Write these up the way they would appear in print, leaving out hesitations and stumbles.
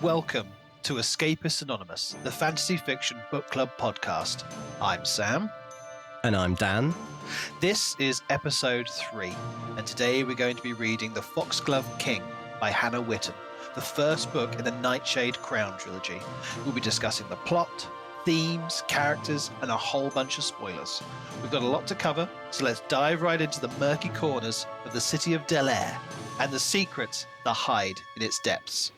Welcome to Escapists Anonymous, the fantasy fiction book club podcast. I'm Sam. And I'm Dan. This is episode 3, and today we're going to be reading The Foxglove King by Hannah Whitten, the first book in the Nightshade Crown trilogy. We'll be discussing the plot, themes, characters, and a whole bunch of spoilers. We've got a lot to cover, so let's dive right into the murky corners of the city of Delaire and the secrets that hide in its depths.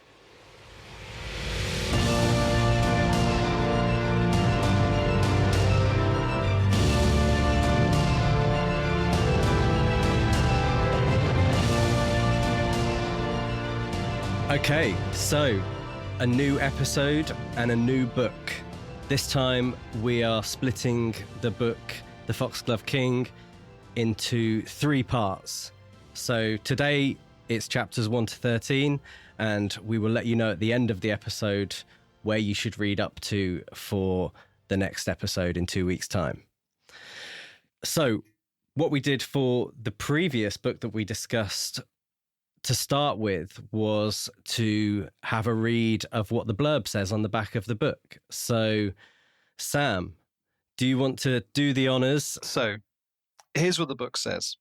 Okay, so a new episode and a new book. This time we are splitting the book, The Foxglove King, into 3 parts. So today it's chapters 1 to 13, and we will let you know at the end of the episode where you should read up to for the next episode in 2 weeks' time. So what we did for the previous book that we discussed to start with was to have a read of what the blurb says on the back of the book. So, Sam, do you want to do the honours? So, here's what the book says.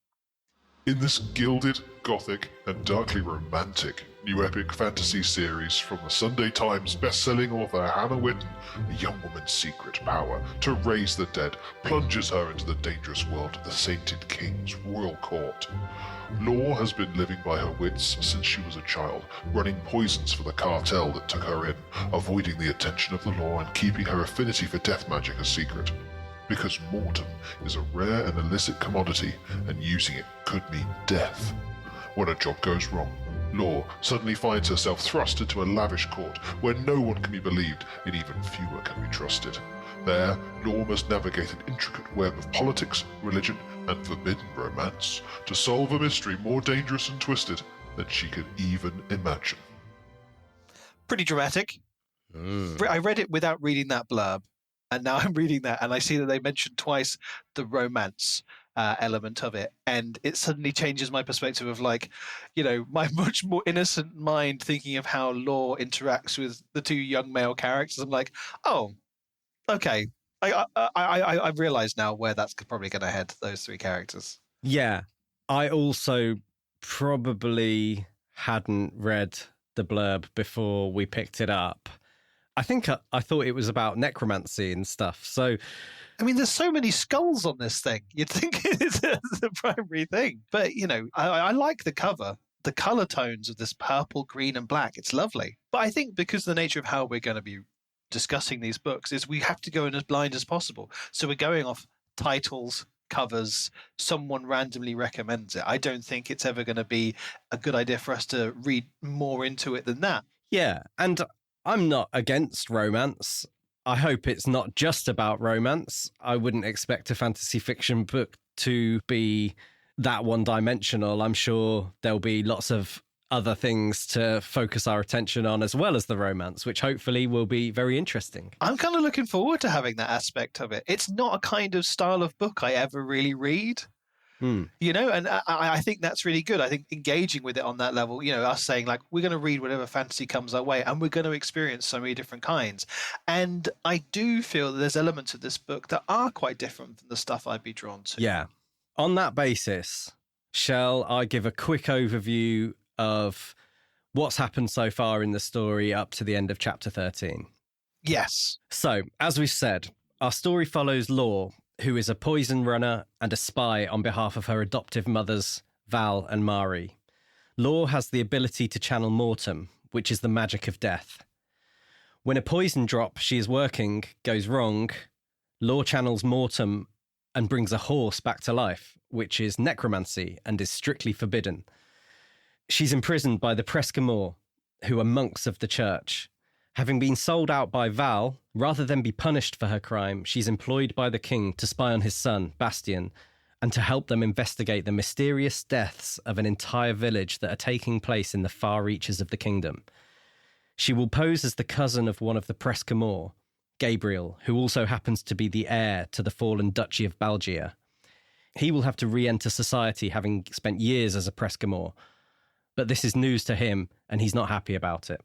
In this gilded, gothic, and darkly romantic new epic fantasy series from the Sunday Times best-selling author Hannah Whitten, a young woman's secret power to raise the dead plunges her into the dangerous world of the Sainted King's royal court. Law has been living by her wits since she was a child, running poisons for the cartel that took her in, avoiding the attention of the law and keeping her affinity for death magic a secret. Because mortem is a rare and illicit commodity, and using it could mean death. When a job goes wrong, Law suddenly finds herself thrust into a lavish court where no one can be believed and even fewer can be trusted. There, Law must navigate an intricate web of politics, religion, and forbidden romance to solve a mystery more dangerous and twisted than she could even imagine. Pretty dramatic. I read it without reading that blurb, and now I'm reading that, and I see that they mentioned twice the romance element of it, and it suddenly changes my perspective of, like, you know, my much more innocent mind thinking of how Law interacts with the 2 young male characters. I'm like, oh, okay. I realize now where that's probably going to head, those 3 characters. Yeah, I also probably hadn't read the blurb before we picked it up. I think I thought it was about necromancy and stuff. So, I mean, there's so many skulls on this thing. You'd think it's the primary thing. But, you know, I like the cover, the color tones of this purple, green, and black. It's lovely. But I think because the nature of how we're going to be discussing these books is we have to go in as blind as possible. So we're going off titles, covers, someone randomly recommends it. I don't think it's ever going to be a good idea for us to read more into it than that. Yeah, and I'm not against romance. I hope it's not just about romance. I wouldn't expect a fantasy fiction book to be that one-dimensional. I'm sure there'll be lots of other things to focus our attention on as well as the romance, which hopefully will be very interesting. I'm kind of looking forward to having that aspect of it. It's not a kind of style of book I ever really read. You know, and I think that's really good. I think engaging with it on that level, you know, us saying, like, we're going to read whatever fantasy comes our way and we're going to experience so many different kinds. And I do feel that there's elements of this book that are quite different from the stuff I'd be drawn to. Yeah. On that basis, shall I give a quick overview of what's happened so far in the story up to the end of chapter 13? Yes. So, as we said, our story follows Law, who is a poison runner and a spy on behalf of her adoptive mothers, Val and Mari. Law has the ability to channel mortem, which is the magic of death. When a poison drop she is working goes wrong, Law channels mortem and brings a horse back to life, which is necromancy and is strictly forbidden. She's imprisoned by the Prescamore, who are monks of the church. Having been sold out by Val, rather than be punished for her crime, she's employed by the king to spy on his son, Bastian, and to help them investigate the mysterious deaths of an entire village that are taking place in the far reaches of the kingdom. She will pose as the cousin of one of the Prescamore, Gabriel, who also happens to be the heir to the fallen Duchy of Balgia. He will have to re-enter society having spent years as a Prescamore, but this is news to him and he's not happy about it.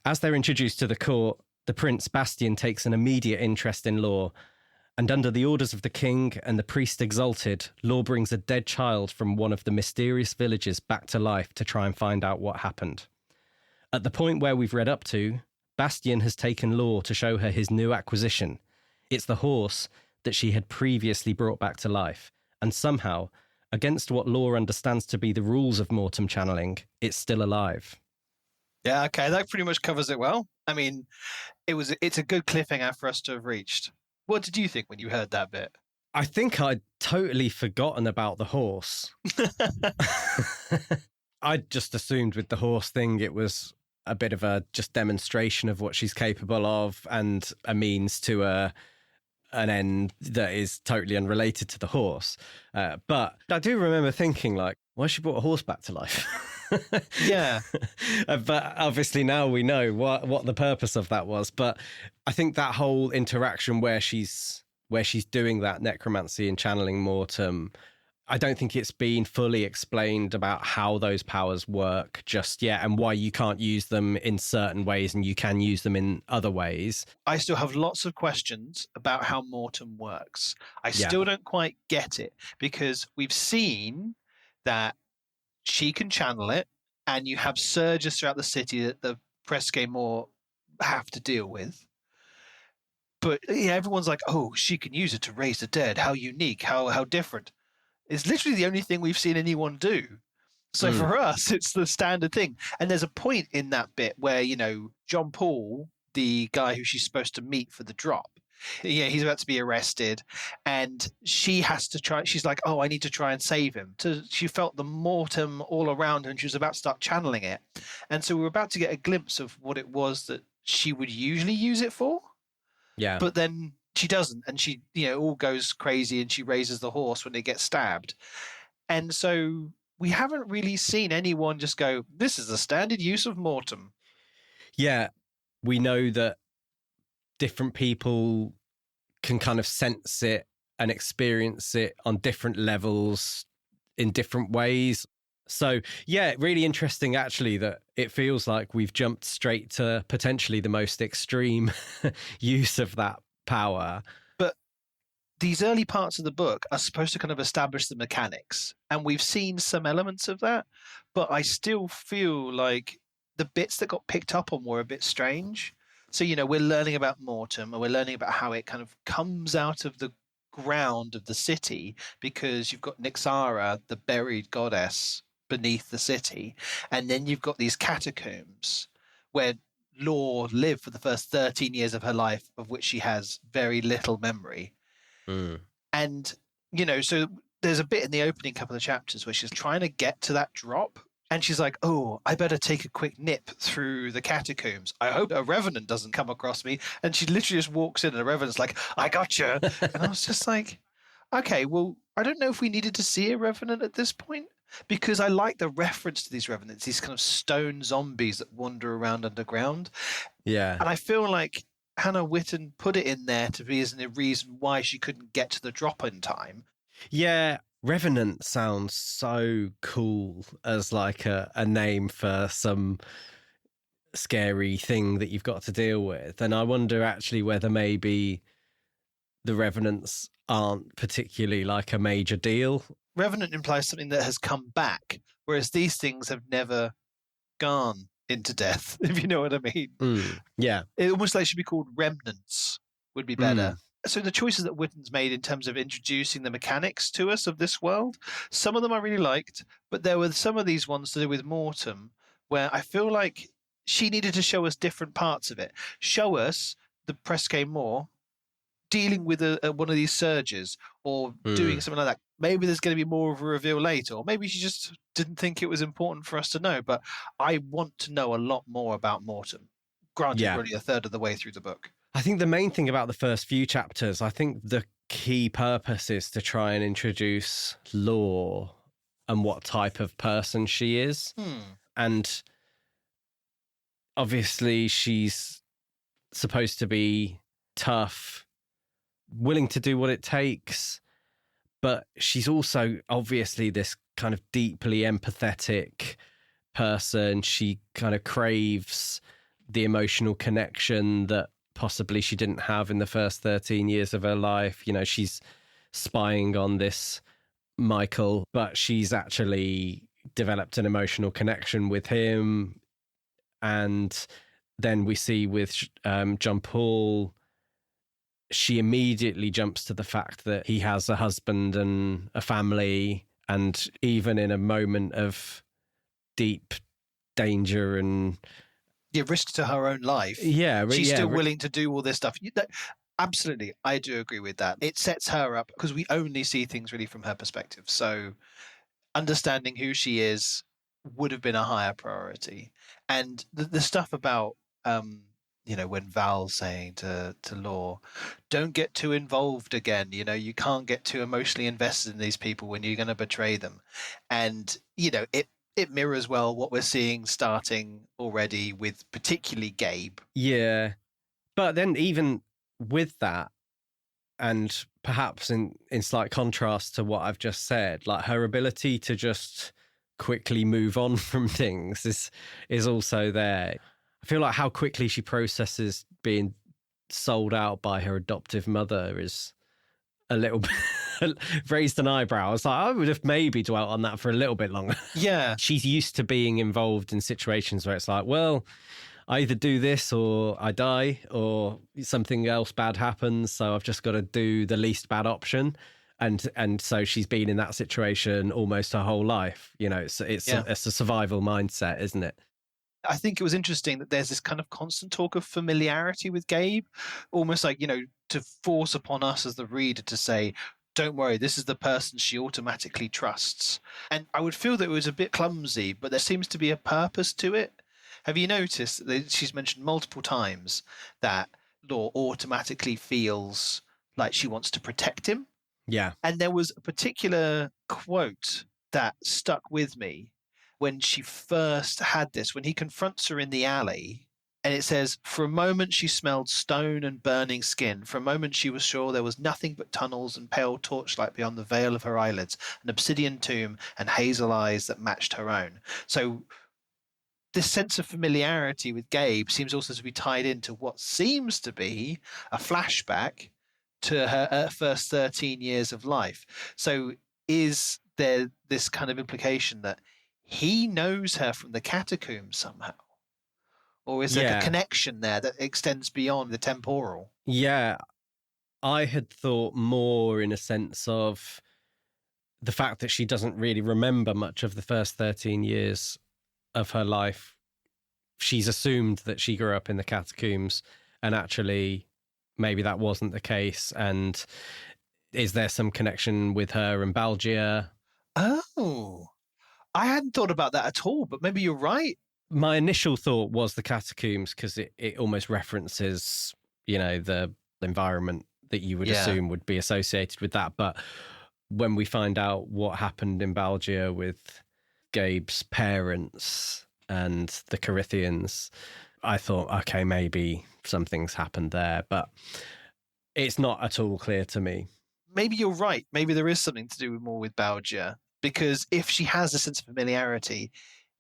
As they're introduced to the court, the Prince Bastian takes an immediate interest in Law, and under the orders of the king and the Priest Exalted, Law brings a dead child from one of the mysterious villages back to life to try and find out what happened. At the point where we've read up to, Bastian has taken Law to show her his new acquisition. It's the horse that she had previously brought back to life, and somehow, against what Law understands to be the rules of mortem channeling, it's still alive. Yeah, okay, that pretty much covers it well. I mean, it's a good cliffhanger for us to have reached. What did you think when you heard that bit? I think I'd totally forgotten about the horse. I'd just assumed with the horse thing it was a bit of a just demonstration of what she's capable of and a means to an end that is totally unrelated to the horse. But I do remember thinking, like, why she brought a horse back to life? Yeah. But obviously now we know what the purpose of that was. But I think that whole interaction where she's doing that necromancy and channeling mortem, I don't think it's been fully explained about how those powers work just yet and why you can't use them in certain ways and you can use them in other ways. I still have lots of questions about how mortem works. I still don't quite get it because we've seen that she can channel it and you have surges throughout the city that the Presque Moor have to deal with. But yeah, everyone's like, oh, she can use it to raise the dead. How unique, how different. It's literally the only thing we've seen anyone do. So for us, it's the standard thing. And there's a point in that bit where, John Paul, the guy who she's supposed to meet for the drop, he's about to be arrested and she has to try. She's like, oh, I need to try and save him. So she felt the mortem all around her and she was about to start channeling it. And so we were about to get a glimpse of what it was that she would usually use it for. Yeah. But then she doesn't. And she, all goes crazy and she raises the horse when they get stabbed. And so we haven't really seen anyone just go, this is the standard use of mortem. Yeah. We know that different people can kind of sense it and experience it on different levels in different ways. So, yeah, really interesting, actually, that it feels like we've jumped straight to potentially the most extreme use of that power. But these early parts of the book are supposed to kind of establish the mechanics. And we've seen some elements of that. But I still feel like the bits that got picked up on were a bit strange. So, we're learning about mortem and we're learning about how it kind of comes out of the ground of the city because you've got Nyxara, the buried goddess, beneath the city. And then you've got these catacombs where Law lived for the first 13 years of her life, of which she has very little memory. And, so there's a bit in the opening couple of chapters where she's trying to get to that drop. And she's like, oh, I better take a quick nip through the catacombs. I hope a revenant doesn't come across me. And she literally just walks in and a revenant's like, I gotcha. And I was just like, okay, well, I don't know if we needed to see a revenant at this point because I like the reference to these revenants, these kind of stone zombies that wander around underground. Yeah. And I feel like Hannah Whitten put it in there to be as a reason why she couldn't get to the drop in time. Yeah. Revenant sounds so cool as like a name for some scary thing that you've got to deal with. And I wonder actually whether maybe the Revenants aren't particularly like a major deal. Revenant implies something that has come back, whereas these things have never gone into death, if you know what I mean. Yeah. It almost like should be called remnants would be better. So the choices that Whitten's made in terms of introducing the mechanics to us of this world, some of them I really liked, but there were some of these ones to do with mortem where I feel like she needed to show us different parts of it. Show us the Presque Moor dealing with one of these surges or doing something like that. Maybe there's going to be more of a reveal later, or maybe she just didn't think it was important for us to know. But I want to know a lot more about mortem. Granted, we're only a third of the way through the book. I think the main thing about the first few chapters, I think the key purpose is to try and introduce Law and what type of person she is. And obviously she's supposed to be tough, willing to do what it takes, but she's also obviously this kind of deeply empathetic person. She kind of craves the emotional connection that possibly she didn't have in the first 13 years of her life. You know, she's spying on this Michael, but she's actually developed an emotional connection with him. And then we see with John Paul, she immediately jumps to the fact that he has a husband and a family, and even in a moment of deep danger and risk to her own life. She's still willing to do all this stuff. Absolutely, I do agree with that. It sets her up because we only see things really from her perspective. So understanding who she is would have been a higher priority. And the stuff about, when Val's saying to Law, don't get too involved again. You know, you can't get too emotionally invested in these people when you're going to betray them. And, it mirrors well what we're seeing starting already with particularly Gabe. Yeah. But then even with that, and perhaps in slight contrast to what I've just said, like her ability to just quickly move on from things is also there. I feel like how quickly she processes being sold out by her adoptive mother is a little bit raised an eyebrow. I was like, I would have maybe dwelt on that for a little bit longer. Yeah. She's used to being involved in situations where it's like, well, I either do this or I die or something else bad happens. So I've just got to do the least bad option. And so she's been in that situation almost her whole life. You know, it's a survival mindset, isn't it? I think it was interesting that there's this kind of constant talk of familiarity with Gabe, almost like, to force upon us as the reader to say, don't worry, this is the person she automatically trusts. And I would feel that it was a bit clumsy, but there seems to be a purpose to it. Have you noticed that she's mentioned multiple times that Law automatically feels like she wants to protect him? Yeah. And there was a particular quote that stuck with me when she first had this, when he confronts her in the alley. And it says, for a moment she smelled stone and burning skin. For a moment she was sure there was nothing but tunnels and pale torchlight beyond the veil of her eyelids, an obsidian tomb and hazel eyes that matched her own. So this sense of familiarity with Gabe seems also to be tied into what seems to be a flashback to her first 13 years of life. So is there this kind of implication that he knows her from the catacombs somehow? Or is there a connection there that extends beyond the temporal? Yeah, I had thought more in a sense of the fact that she doesn't really remember much of the first 13 years of her life. She's assumed that she grew up in the catacombs, and actually maybe that wasn't the case. And is there some connection with her and Balgia? Oh, I hadn't thought about that at all, but maybe you're right. My initial thought was the catacombs because it almost references, the environment that you would assume would be associated with that. But when we find out what happened in Balgia with Gabe's parents and the Corinthians, I thought, okay, maybe something's happened there, but it's not at all clear to me. Maybe you're right. Maybe there is something to do more with Balgia, because if she has a sense of familiarity,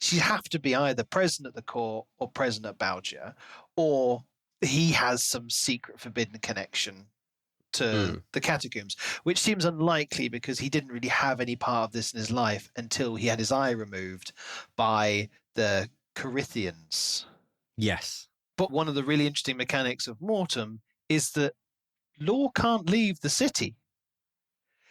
she'd have to be either present at the court or present at Balgia, or he has some secret forbidden connection to the catacombs, which seems unlikely because he didn't really have any part of this in his life until he had his eye removed by the Corinthians. Yes. But one of the really interesting mechanics of Mortem is that Law can't leave the city.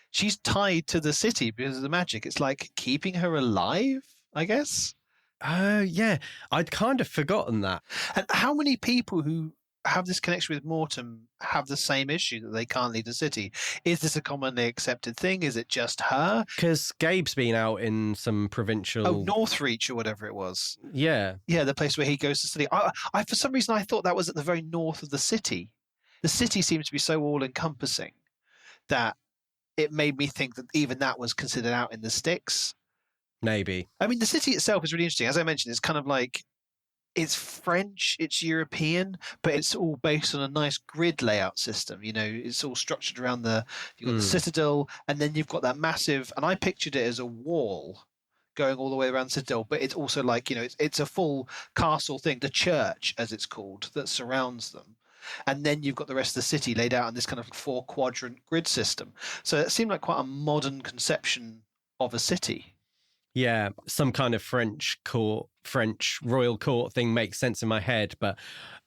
She's tied to the city because of the magic. It's like keeping her alive, I guess. Yeah. I'd kind of forgotten that. And how many people who have this connection with Mortem have the same issue that they can't leave the city? Is this a commonly accepted thing? Is it just her? Because Gabe's been out in some provincial... Oh, Northreach or whatever it was. Yeah. Yeah, the place where he goes to study. I for some reason, I thought that was at the very north of the city. The city seems to be so all-encompassing that it made me think that even that was considered out in the sticks. Maybe. I mean, the city itself is really interesting. As I mentioned, it's kind of like, it's French, it's European, but it's all based on a nice grid layout system. It's all structured around you've got the citadel, and then you've got that massive, and I pictured it as a wall going all the way around the citadel, but it's also like, it's a full castle thing, the church, as it's called, that surrounds them. And then you've got the rest of the city laid out in this kind of 4-quadrant grid system. So it seemed like quite a modern conception of a city. Yeah, some kind of French royal court thing makes sense in my head. But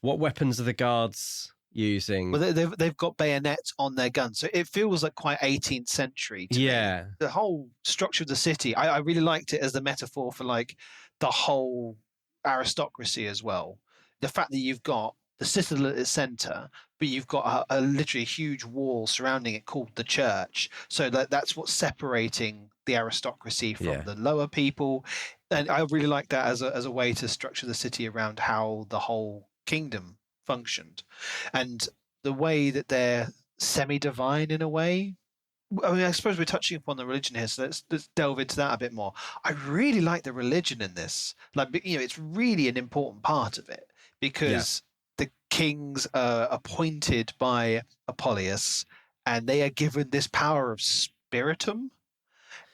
what weapons are the guards using? Well, they've got bayonets on their guns, so it feels like quite 18th century to me. The whole structure of the city, I really liked it as the metaphor for like the whole aristocracy as well. The fact that you've got the citadel at its center, but you've got a literally huge wall surrounding it called the church, so that's what's separating the aristocracy from the lower people. And I really like that as a way to structure the city around how the whole kingdom functioned, and the way that they're semi-divine in a way. I mean, I suppose we're touching upon the religion here, so let's delve into that a bit more. I really like the religion in this. Like, it's really an important part of it, because the kings are appointed by Apollonius, and they are given this power of spiritum,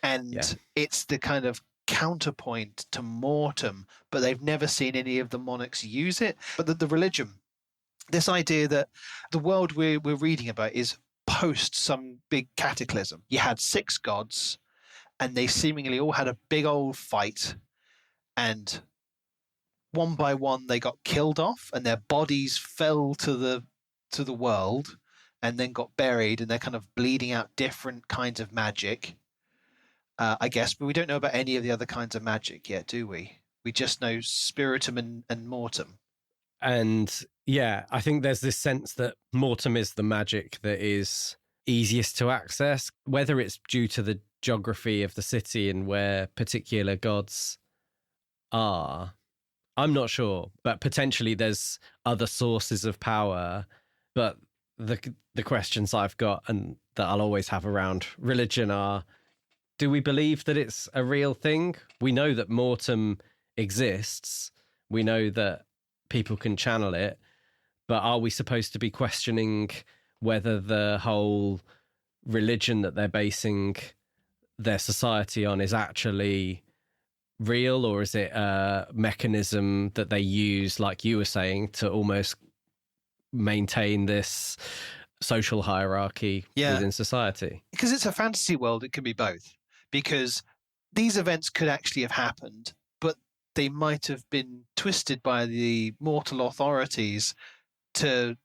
and it's the kind of counterpoint to mortem, but they've never seen any of the monarchs use it. But the religion, this idea that the world we're reading about is post some big cataclysm. You had 6 gods, and they seemingly all had a big old fight, and one by one they got killed off, and their bodies fell to the world, and then got buried, and they're kind of bleeding out different kinds of magic, I guess. But we don't know about any of the other kinds of magic yet, do we? We just know spiritum and mortem. And I think there's this sense that mortem is the magic that is easiest to access, whether it's due to the geography of the city and where particular gods are. I'm not sure, but potentially there's other sources of power. But the questions I've got and that I'll always have around religion are, do we believe that it's a real thing? We know that mortem exists. We know that people can channel it. But are we supposed to be questioning whether the whole religion that they're basing their society on is actually real, or is it a mechanism that they use, like you were saying, to almost maintain this social hierarchy within society? Because it's a fantasy world, it can be both. Because these events could actually have happened, but they might have been twisted by the mortal authorities to,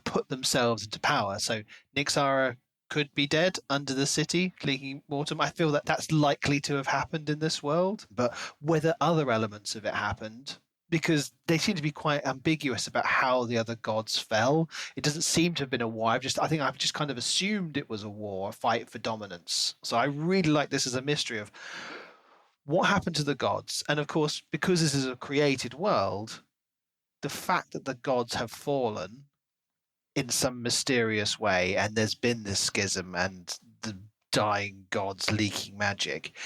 put themselves into power. So Nyxara could be dead under the city, leaking mortem. I feel that that's likely to have happened in this world. But whether other elements of it happened, because they seem to be quite ambiguous about how the other gods fell. It doesn't seem to have been a war. I think I've just kind of assumed it was a war, a fight for dominance. So I really like this as a mystery of what happened to the gods. And of course, because this is a created world, the fact that the gods have fallen in some mysterious way, and there's been this schism and the dying gods leaking magic,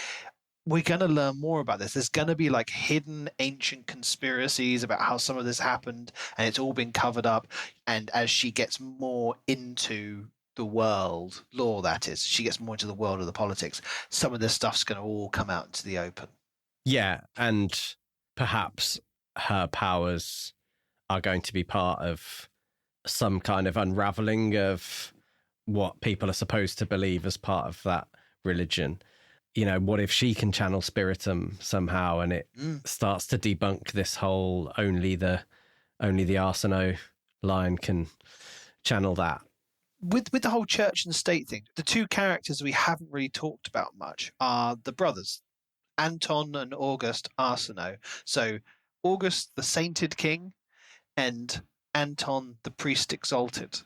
we're going to learn more about this. There's going to be like hidden ancient conspiracies about how some of this happened, and it's all been covered up. And as she gets more into the world, lore that is, she gets more into the world of the politics, some of this stuff's going to all come out into the open. Yeah, and perhaps her powers are going to be part of some kind of unraveling of what people are supposed to believe as part of that religion. What if she can channel spiritum somehow, and it starts to debunk this whole only the Arsenault line can channel that. With the whole church and state thing, the 2 characters we haven't really talked about much are the brothers, Anton and August Arsenault. So August, the sainted king, and Anton, the priest exalted.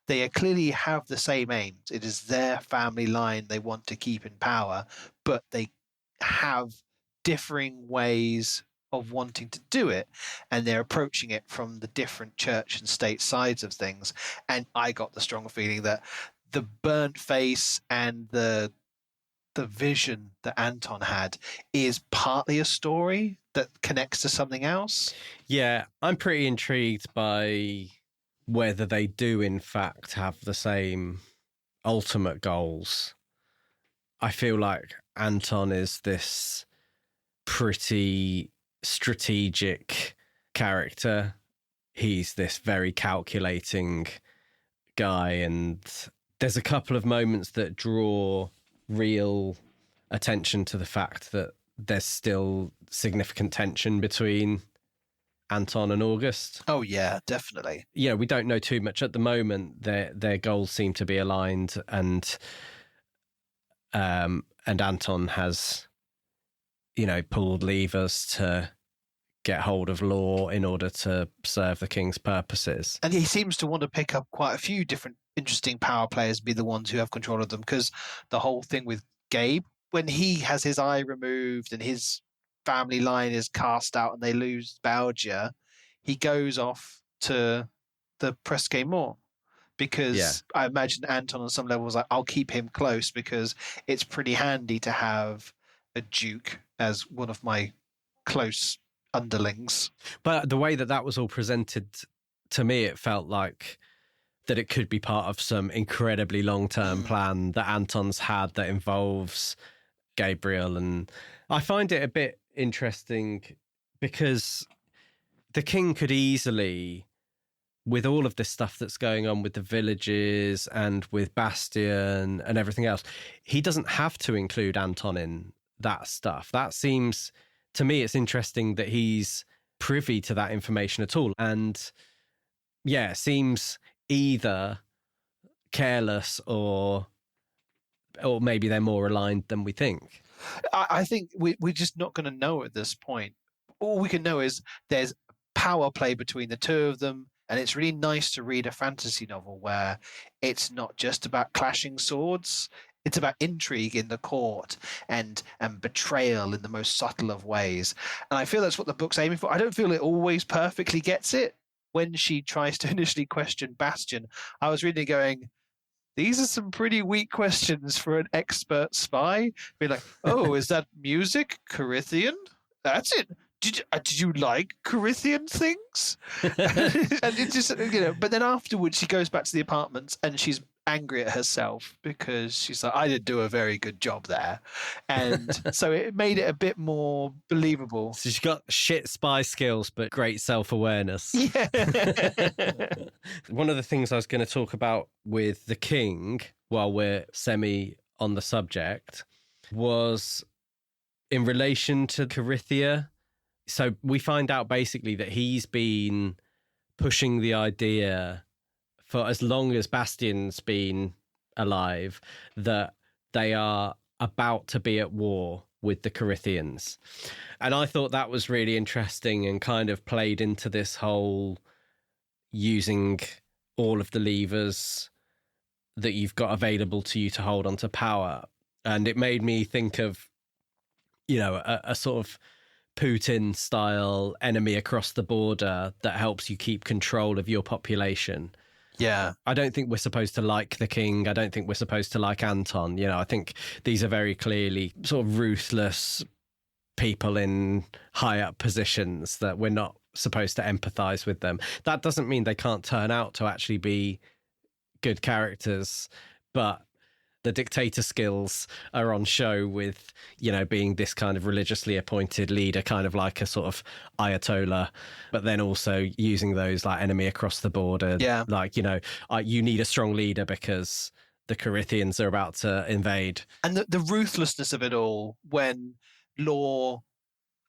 They clearly have the same aims. It is their family line they want to keep in power, but they have differing ways of wanting to do it, and they're approaching it from the different church and state sides of things. And I got the strong feeling that the burnt face and the vision that Anton had is partly a story that connects to something else. Yeah, I'm pretty intrigued by whether they do in fact have the same ultimate goals. I feel like Anton is this pretty strategic character. He's this very calculating guy, and there's a couple of moments that draw real attention to the fact that there's still significant tension between Anton and August. Oh yeah, definitely. Yeah, we don't know too much at the moment. Their goals seem to be aligned, and Anton has, pulled levers to get hold of Law in order to serve the king's purposes. And he seems to want to pick up quite a few different interesting power players, be the ones who have control of them, because the whole thing with Gabe, when he has his eye removed and his family line is cast out and they lose Belgia, he goes off to the Presque Mort, because I imagine Anton on some level was like, I'll keep him close because it's pretty handy to have a duke as one of my close underlings. But the way that was all presented to me, it felt like that it could be part of some incredibly long-term plan that Anton's had that involves Gabriel. And I find it a bit interesting because the king could easily, with all of this stuff that's going on with the villages and with Bastion and everything else, he doesn't have to include Anton in that stuff. That seems, to me, it's interesting that he's privy to that information at all. And yeah, it seems either careless or maybe they're more aligned than we think. I think we're just not going to know at this point. All we can know is there's power play between the two of them, and it's really nice to read a fantasy novel where it's not just about clashing swords. It's about intrigue in the court and betrayal in the most subtle of ways. And I feel that's what the book's aiming for. I don't feel it always perfectly gets it. When she tries to initially question Bastion, I was really going, these are some pretty weak questions for an expert spy. Be like, oh, is that music Corinthian? That's it. Did you like Corinthian things? And it's just, but then afterwards she goes back to the apartments and she's angry at herself because she's like, I didn't do a very good job there. And so it made it a bit more believable. So she's got shit spy skills, but great self-awareness. Yeah. One of the things I was going to talk about with the king, while we're semi on the subject, was in relation to Corythia. So we find out basically that he's been pushing the idea for as long as Bastion's been alive that they are about to be at war with the Corythians. And I thought that was really interesting and kind of played into this whole using all of the levers that you've got available to you to hold onto power. And it made me think of, a sort of Putin-style enemy across the border that helps you keep control of your population. Yeah. I don't think we're supposed to like the king. I don't think we're supposed to like Anton. I think these are very clearly sort of ruthless people in high up positions that we're not supposed to empathize with them. That doesn't mean they can't turn out to actually be good characters, but the dictator skills are on show with, being this kind of religiously appointed leader, kind of like a sort of Ayatollah, but then also using those like enemy across the border. Yeah. Like, you need a strong leader because the Corythians are about to invade. And the ruthlessness of it all when Law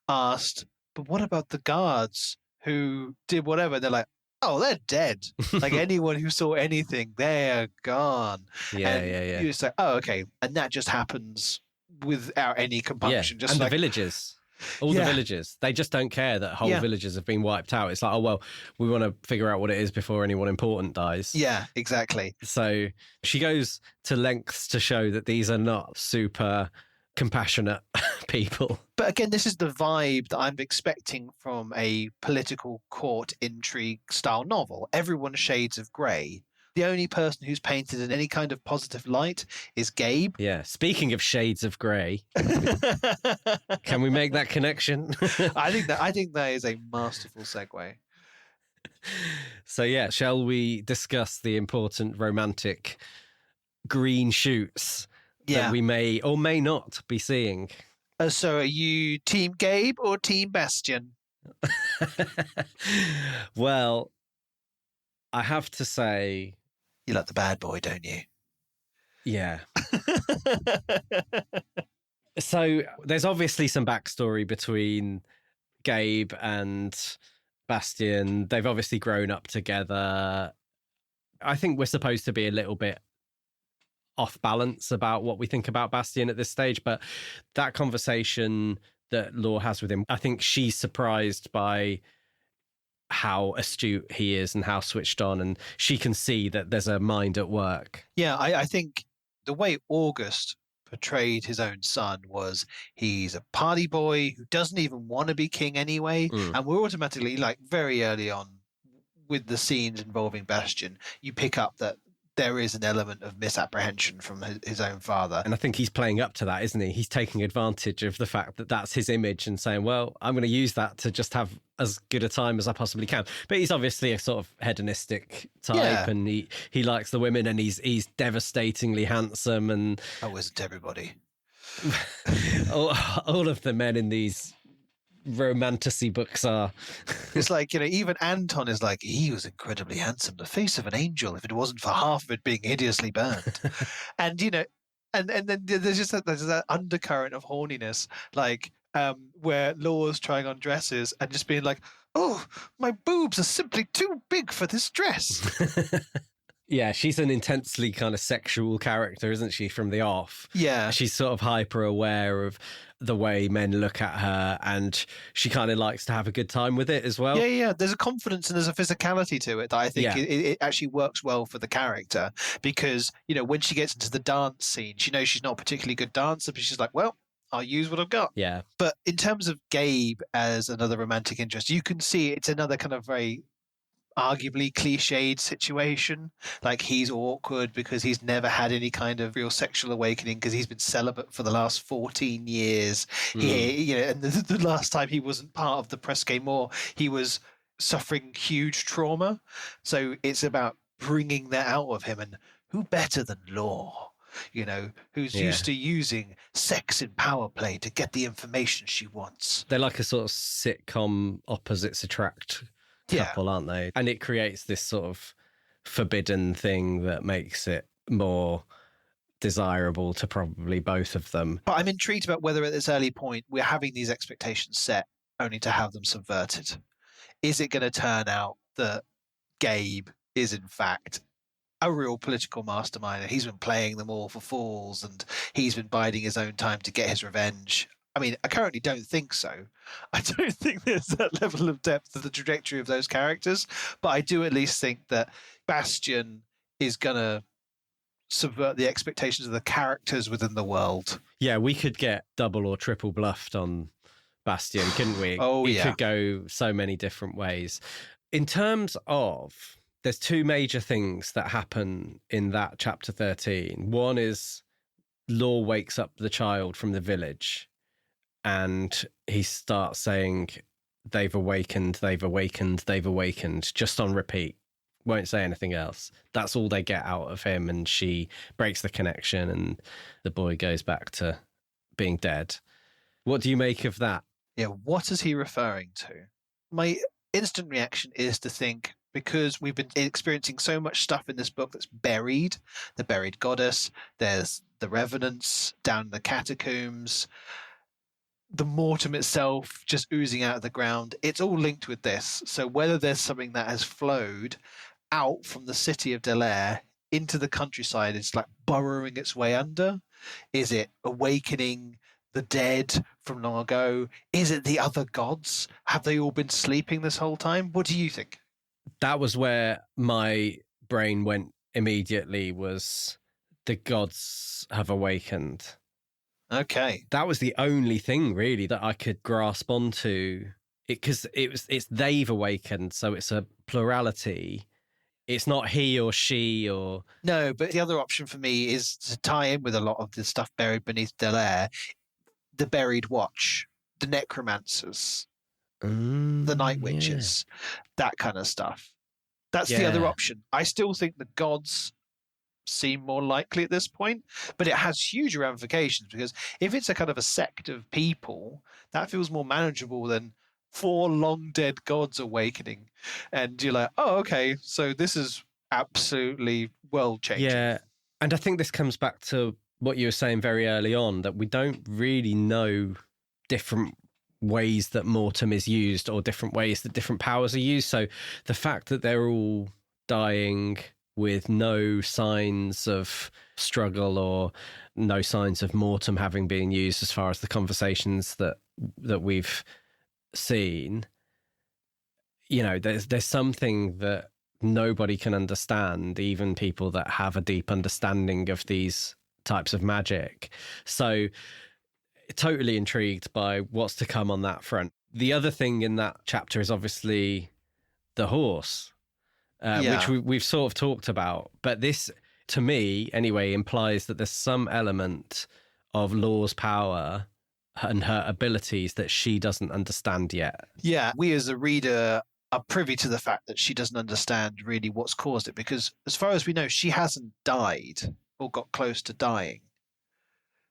asked, but what about the guards who did whatever? They're like, oh, they're dead. Like anyone who saw anything, they're gone. Yeah. You just say, oh, okay. And that just happens without any compunction. Yeah. Just and like, the villages. All the villages. They just don't care that whole villages have been wiped out. It's like, oh, well, we want to figure out what it is before anyone important dies. Yeah, exactly. So she goes to lengths to show that these are not super compassionate people. But again, this is the vibe that I'm expecting from a political court intrigue style novel. Everyone's shades of grey. The only person who's painted in any kind of positive light is Gabe. Yeah. Speaking of shades of grey, can we make that connection? I think that is a masterful segue. So yeah, shall we discuss the important romantic green shoots that we may or may not be seeing? So are you Team Gabe or Team Bastion? Well, I have to say, You like the bad boy, don't you? yeah. So there's obviously some backstory between Gabe and Bastion. They've obviously grown up together. I think we're supposed to be a little bit off balance about what we think about Bastion at this stage, but that conversation that Law has with him, I think she's surprised by how astute he is and how switched on, and she can see that there's a mind at work. Yeah, I think the way August portrayed his own son was he's a party boy who doesn't even want to be king anyway. And we're automatically, like, very early on with the scenes involving Bastion, you pick up that there is an element of misapprehension from his own father. And I think he's playing up to that, isn't he? He's taking advantage of the fact that that's his image and saying, well, I'm going to use that to just have as good a time as I possibly can. But he's obviously a sort of hedonistic type, and he likes the women, and he's devastatingly handsome. And oh, isn't everybody? all of the men in these romantasy books are. It's like, even Anton is like, he was incredibly handsome, the face of an angel, if it wasn't for half of it being hideously burned. And and then there's just that undercurrent of horniness, like where Law's trying on dresses and just being like, oh, my boobs are simply too big for this dress. Yeah, she's an intensely kind of sexual character, isn't she, from the off? Yeah. She's sort of hyper aware of the way men look at her, and she kind of likes to have a good time with it as well. Yeah. There's a confidence and there's a physicality to it that I think it actually works well for the character, because, when she gets into the dance scene, she knows she's not a particularly good dancer, but she's like, well, I'll use what I've got. Yeah. But in terms of Gabe as another romantic interest, you can see it's another kind of very arguably cliched situation. Like, he's awkward because he's never had any kind of real sexual awakening because he's been celibate for the last 14 years. And the last time he wasn't part of the Presque Moor, he was suffering huge trauma. So it's about bringing that out of him, and who better than Law? Who's used to using sex in power play to get the information she wants. They're like a sort of sitcom opposites attract couple, aren't they? And it creates this sort of forbidden thing that makes it more desirable to probably both of them. But I'm intrigued about whether at this early point we're having these expectations set only to have them subverted. Is it going to turn out that Gabe is in fact a real political mastermind, and he's been playing them all for fools, and he's been biding his own time to get his revenge? I mean, I currently don't think so. I don't think there's that level of depth of the trajectory of those characters, but I do at least think that Bastion is going to subvert the expectations of the characters within the world. Yeah, we could get double or triple bluffed on Bastion, couldn't we? It could go so many different ways. In terms of, there's two major things that happen in that chapter 13. One is Law wakes up the child from the village, and he starts saying, they've awakened, just on repeat. Won't say anything else. That's all they get out of him, and she breaks the connection, and the boy goes back to being dead. What do you make of that? Yeah, what is he referring to? My instant reaction is to think, because we've been experiencing so much stuff in this book that's buried, the buried goddess, there's the revenants down in the catacombs, the mortem itself just oozing out of the ground, it's all linked with this. So whether there's something that has flowed out from the city of Delaire into the countryside, it's like burrowing its way under. Is it awakening the dead from long ago? Is it the other gods? Have they all been sleeping this whole time? What do you think? That was where my brain went immediately, was the gods have awakened. Okay. That was the only thing really that I could grasp onto, because it's they've awakened, so it's a plurality. It's not he or she or... No, but the other option for me is to tie in with a lot of the stuff buried beneath Delaire, the Buried Watch, the necromancers, the night witches, that kind of stuff. That's the other option. I still think the gods seem more likely at this point. But it has huge ramifications, because if it's a kind of a sect of people, that feels more manageable than 4 long dead gods awakening. And you're like, oh, okay, so this is absolutely world changing. Yeah. And I think this comes back to what you were saying very early on, that we don't really know different ways that mortem is used or different ways that different powers are used. So the fact that they're all dying with no signs of struggle or no signs of mortem having been used, as far as the conversations that we've seen, you know, there's something that nobody can understand, even people that have a deep understanding of these types of magic. So totally intrigued by what's to come on that front. The other thing in that chapter is obviously the horse, which we've sort of talked about. But this, to me anyway, implies that there's some element of Law's power and her abilities that she doesn't understand yet. Yeah, we as a reader are privy to the fact that she doesn't understand really what's caused it, because as far as we know, she hasn't died or got close to dying.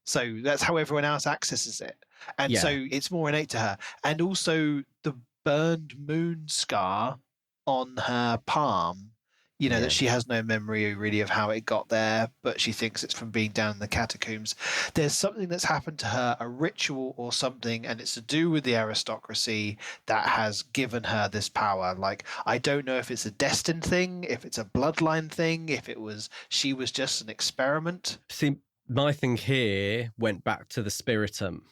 So that's how everyone else accesses it. And so it's more innate to her. And also the burned moon scar on her palm, you know, that she has no memory really of how it got there, but she thinks it's from being down in the catacombs. There's something that's happened to her, a ritual or something, and it's to do with the aristocracy that has given her this power. Like, I don't know if it's a destined thing, if it's a bloodline thing, if she was just an experiment. See, my thing here went back to the spiritum,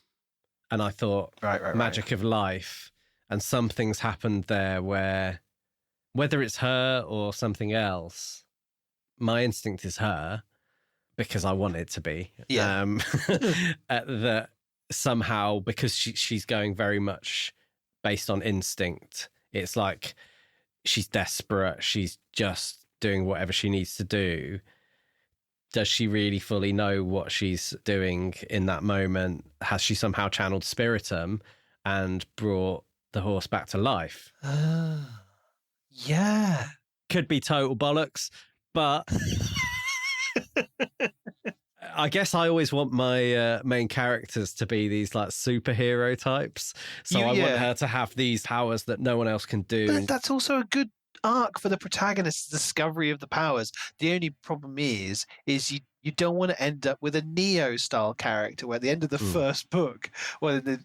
and I thought magic of life, and something's happened there where, whether it's her or something else, my instinct is her, because I want it to be. Yeah. That somehow, because she's going very much based on instinct, it's like she's desperate, she's just doing whatever she needs to do. Does she really fully know what she's doing in that moment? Has she somehow channeled spiritum and brought the horse back to life? Yeah. Could be total bollocks, but I guess I always want my main characters to be these like superhero types. So I want her to have these powers that no one else can do. But that's also a good arc for the protagonist's discovery of the powers. The only problem is you don't want to end up with a Neo style character where at the end of the first book, well, in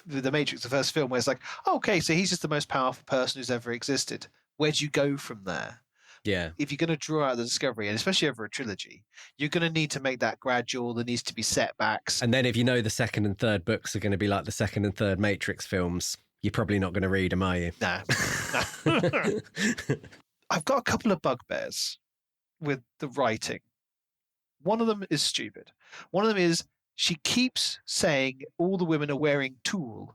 the Matrix, the first film, where it's like, okay, so he's just the most powerful person who's ever existed. Where do you go from there? Yeah. If you're going to draw out the discovery, and especially over a trilogy, you're going to need to make that gradual. There needs to be setbacks. And then if you know the second and third books are going to be like the second and third Matrix films, you're probably not going to read them, are you? Nah. I've got a couple of bugbears with the writing. One of them is stupid. One of them is she keeps saying all the women are wearing tulle.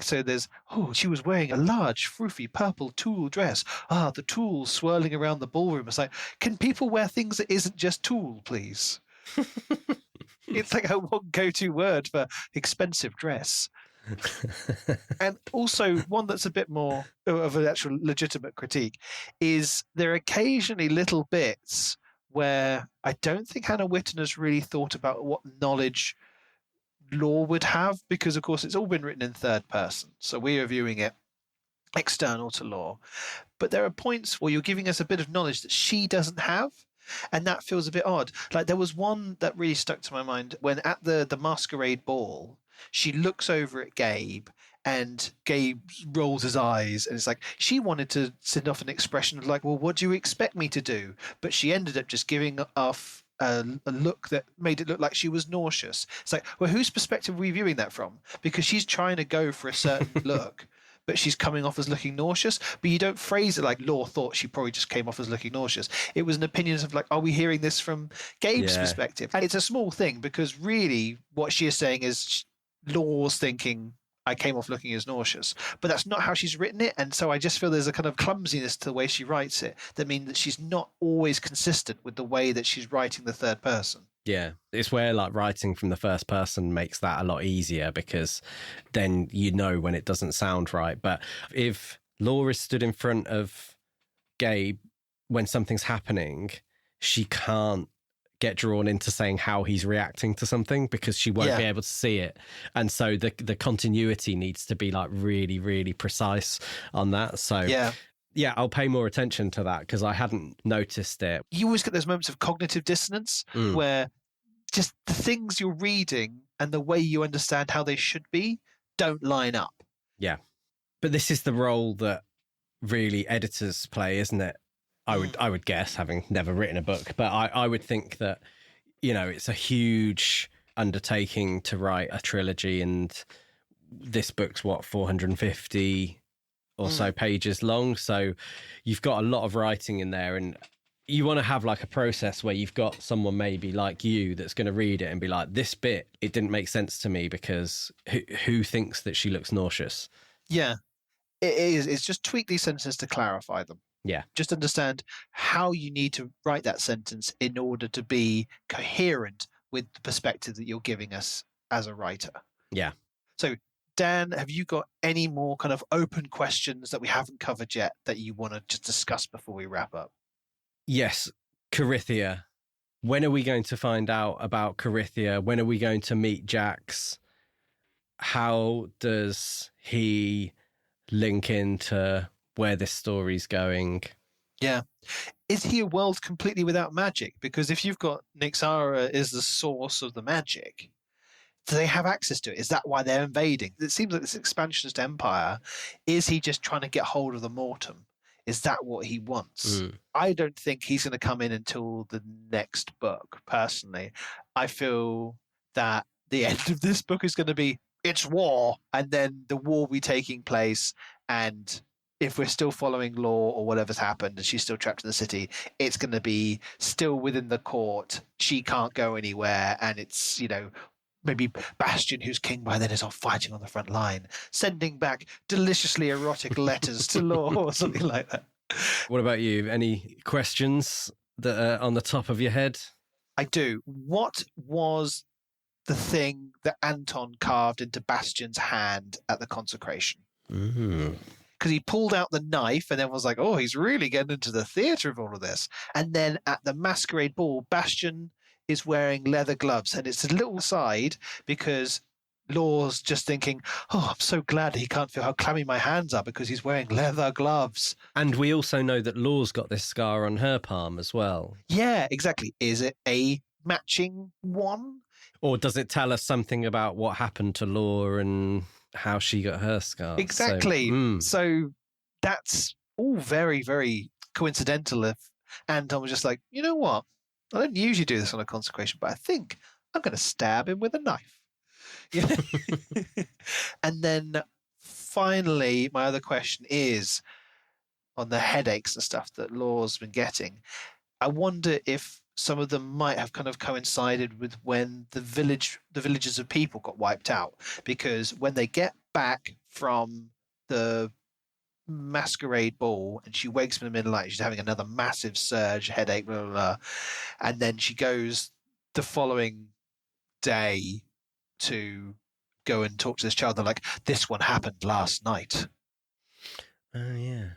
So there's, she was wearing a large, froofy purple tulle dress. The tulle swirling around the ballroom. It's like, can people wear things that isn't just tulle, please? It's like her one go-to word for expensive dress. And also, one that's a bit more of an actual legitimate critique is there are occasionally little bits where I don't think Hannah Whitten has really thought about what knowledge Law would have, because of course it's all been written in third person, so we are viewing it external to Law, but there are points where you're giving us a bit of knowledge that she doesn't have, and that feels a bit odd. Like there was one that really stuck to my mind when at the masquerade ball she looks over at Gabe and Gabe rolls his eyes, and it's like she wanted to send off an expression of like, well, what do you expect me to do? But she ended up just giving off a look that made it look like she was nauseous. It's like, well, whose perspective are we viewing that from? Because she's trying to go for a certain look, but she's coming off as looking nauseous. But you don't phrase it like Law thought she probably just came off as looking nauseous. It was an opinion of like, are we hearing this from Gabe's perspective? And it's a small thing, because really what she is saying is Law's thinking, I came off looking as nauseous, but that's not how she's written it. And so I just feel there's a kind of clumsiness to the way she writes it that means that she's not always consistent with the way that she's writing the third person. Yeah, it's where like writing from the first person makes that a lot easier, because then you know when it doesn't sound right. But if Laura stood in front of Gabe when something's happening, she can't get drawn into saying how he's reacting to something because she won't be able to see it. And so the continuity needs to be like really, really precise on that. So yeah, I'll pay more attention to that because I hadn't noticed it. You always get those moments of cognitive dissonance where just the things you're reading and the way you understand how they should be don't line up. Yeah. But this is the role that really editors play, isn't it? I would guess, having never written a book, but I would think that, you know, it's a huge undertaking to write a trilogy, and this book's 450 or so pages long. So you've got a lot of writing in there, and you want to have like a process where you've got someone maybe like you that's going to read it and be like, this bit, it didn't make sense to me because who thinks that she looks nauseous? Yeah, it is. It's just tweak these sentences to clarify them. Yeah. Just understand how you need to write that sentence in order to be coherent with the perspective that you're giving us as a writer. Yeah. So, Dan, have you got any more kind of open questions that we haven't covered yet that you want to just discuss before we wrap up? Yes. Corythia. When are we going to find out about Corythia? When are we going to meet Jax? How does he link into where this story's going? Yeah. Is he a world completely without magic? Because if you've got Nyxara is the source of the magic, do they have access to it? Is that why they're invading? It seems like this expansionist empire, is he just trying to get hold of the Mortem? Is that what he wants? I don't think he's going to come in until the next book, personally. I feel that the end of this book is going to be, it's war, and then the war will be taking place, and if we're still following law or whatever's happened and she's still trapped in the city, it's going to be still within the court. She can't go anywhere. And it's, you know, maybe Bastion, who's king by then, is off fighting on the front line, sending back deliciously erotic letters to law or something like that. What about you? Any questions that are on the top of your head? I do. What was the thing that Anton carved into Bastion's hand at the consecration? Because he pulled out the knife and everyone was like, oh, he's really getting into the theatre of all of this. And then at the masquerade ball, Bastion is wearing leather gloves. And it's a little side because Law's just thinking, oh, I'm so glad he can't feel how clammy my hands are because he's wearing leather gloves. And we also know that Law's got this scar on her palm as well. Yeah, exactly. Is it a matching one? Or does it tell us something about what happened to Law and how she got her scar? Exactly. So that's all very, very coincidental. If Anton was just like, you know what? I don't usually do this on a consecration, but I think I'm going to stab him with a knife. And then finally, my other question is on the headaches and stuff that Law's been getting. I wonder if some of them might have kind of coincided with when the villages of people got wiped out, because when they get back from the masquerade ball and she wakes up in the middle of the night, she's having another massive surge, headache, blah, blah, blah, and then she goes the following day to go and talk to this child. They're like, this one happened last night. Oh, yeah.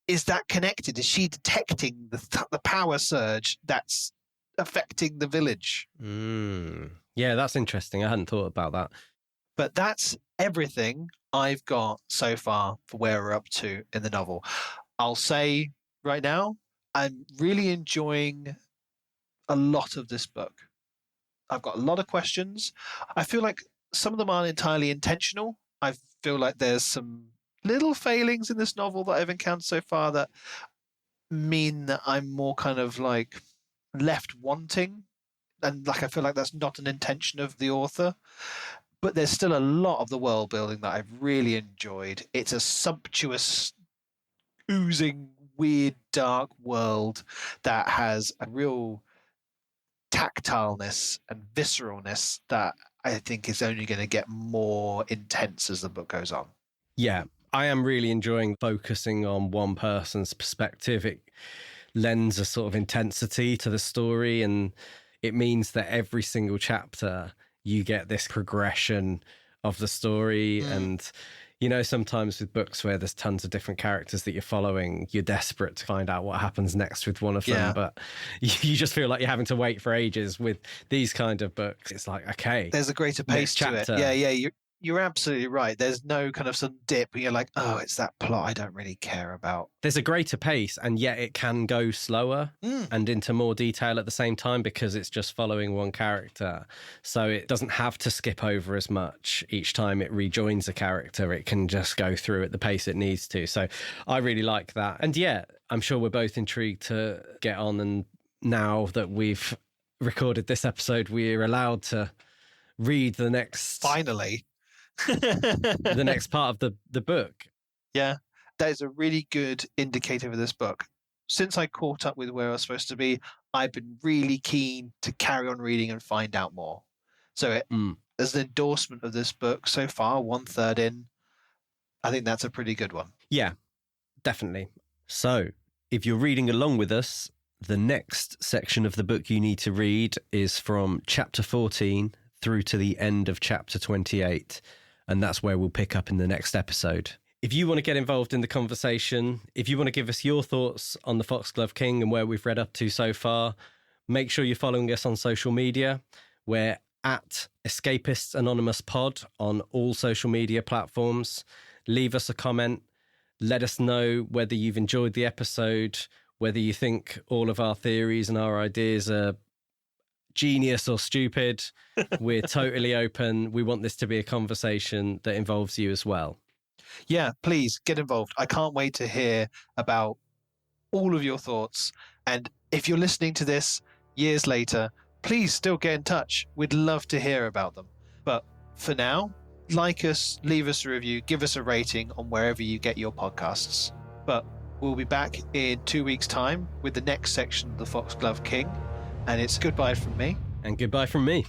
Is that connected? Is she detecting the power surge that's affecting the village? Yeah, that's interesting. I hadn't thought about that. But that's everything I've got so far for where we're up to in the novel. I'll say right now, I'm really enjoying a lot of this book. I've got a lot of questions. I feel like some of them aren't entirely intentional. I feel like there's some little failings in this novel that I've encountered so far that mean that I'm more kind of like left wanting. And like I feel like that's not an intention of the author. But there's still a lot of the world building that I've really enjoyed. It's a sumptuous, oozing, weird, dark world that has a real tactileness and visceralness that I think is only going to get more intense as the book goes on. Yeah, I am really enjoying focusing on one person's perspective. It lends a sort of intensity to the story, and it means that every single chapter you get this progression of the story, and You know, sometimes with books where there's tons of different characters that you're following, you're desperate to find out what happens next with one of them. But you just feel like you're having to wait for ages with these kind of books. It's like, okay. There's a greater pace to it. Yeah, you're absolutely right. There's no kind of sudden dip where you're like, oh, it's that plot I don't really care about. There's a greater pace, and yet it can go slower and into more detail at the same time because it's just following one character. So it doesn't have to skip over as much each time it rejoins a character. It can just go through at the pace it needs to. So I really like that. And yeah, I'm sure we're both intrigued to get on. And now that we've recorded this episode, we're allowed to read the next... Finally. the next part of the book. Yeah, that is a really good indicator for this book. Since I caught up with where I was supposed to be, I've been really keen to carry on reading and find out more. So as an endorsement of this book so far, 1/3 in, I think that's a pretty good one. Yeah, definitely. So if you're reading along with us, the next section of the book you need to read is from chapter 14 through to the end of chapter 28. And that's where we'll pick up in the next episode. If you want to get involved in the conversation, if you want to give us your thoughts on the Foxglove King and where we've read up to so far, make sure you're following us on social media. We're at Escapists Anonymous Pod on all social media platforms. Leave us a comment. Let us know whether you've enjoyed the episode, whether you think all of our theories and our ideas are genius or stupid. We're totally open. We want this to be a conversation that involves you as well. Yeah, please get involved. I can't wait to hear about all of your thoughts. And if you're listening to this years later, please still get in touch. We'd love to hear about them. But for now, like us, leave us a review, give us a rating on wherever you get your podcasts. But we'll be back in 2 weeks' time with the next section of the Foxglove King. And it's goodbye from me. And goodbye from me.